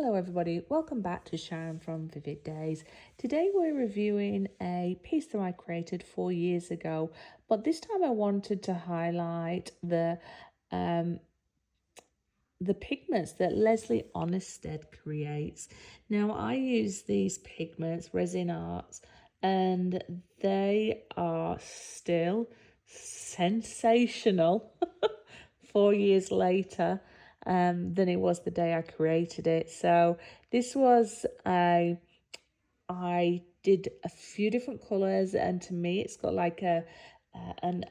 Hello everybody, welcome back to Sharon from Vivid Days. Today we're reviewing a piece that I created 4 years ago, but this time I wanted to highlight um, the pigments that Leslie Honested creates. Now I use these pigments, Resin Arts, and they are still sensational 4 years later than it was the day I created it. So this was I did a few different colors, and to me it's got like an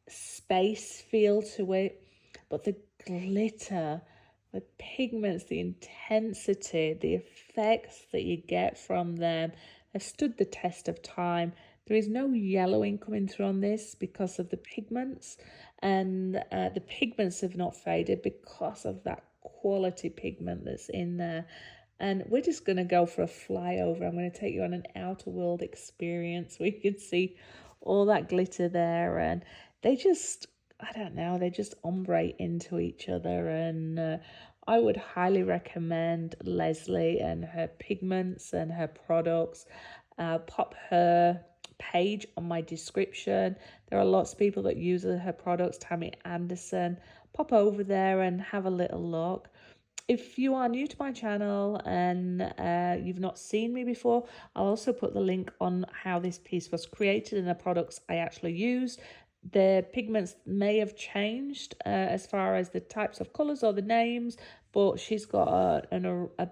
space feel to it, but the glitter, the pigments, the intensity, the effects that you get from them have stood the test of time. There is no yellowing coming through on this because of the pigments, and the pigments have not faded because of that quality pigment that's in there. And we're just going to go for a flyover. I'm going to take you on an outer world experience where you can see all that glitter there. And they just, I don't know, they just ombre into each other. And I would highly recommend Leslie and her pigments and her products. Pop her page on my description. There are lots of people that use her products. Tammy Anderson. Pop over there and have a little look. If you are new to my channel and you've not seen me before, I'll also put the link on how this piece was created and the products I actually used. The pigments may have changed as far as the types of colours or the names, but she's got a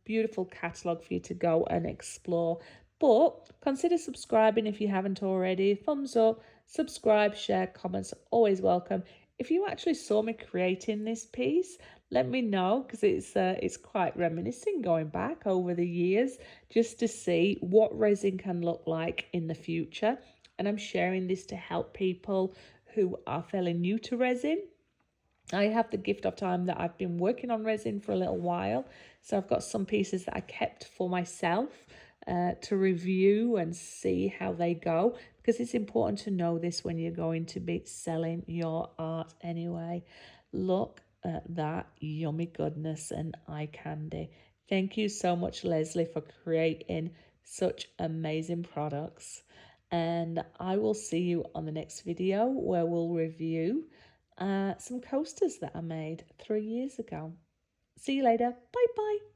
beautiful catalogue for you to go and explore. But consider subscribing if you haven't already. Thumbs up, subscribe, share, comments, always welcome. If you actually saw me creating this piece, let me know, because it's quite reminiscing going back over the years just to see what resin can look like in the future. And I'm sharing this to help people who are fairly new to resin. I have the gift of time that I've been working on resin for a little while, so I've got some pieces that I kept for myself to review and see how they go, because it's important to know this when you're going to be selling your art anyway. Look at that yummy goodness and eye candy. Thank you so much, Leslie, for creating such amazing products. And I will see you on the next video where we'll review some coasters that I made 3 years ago. See you later. Bye bye.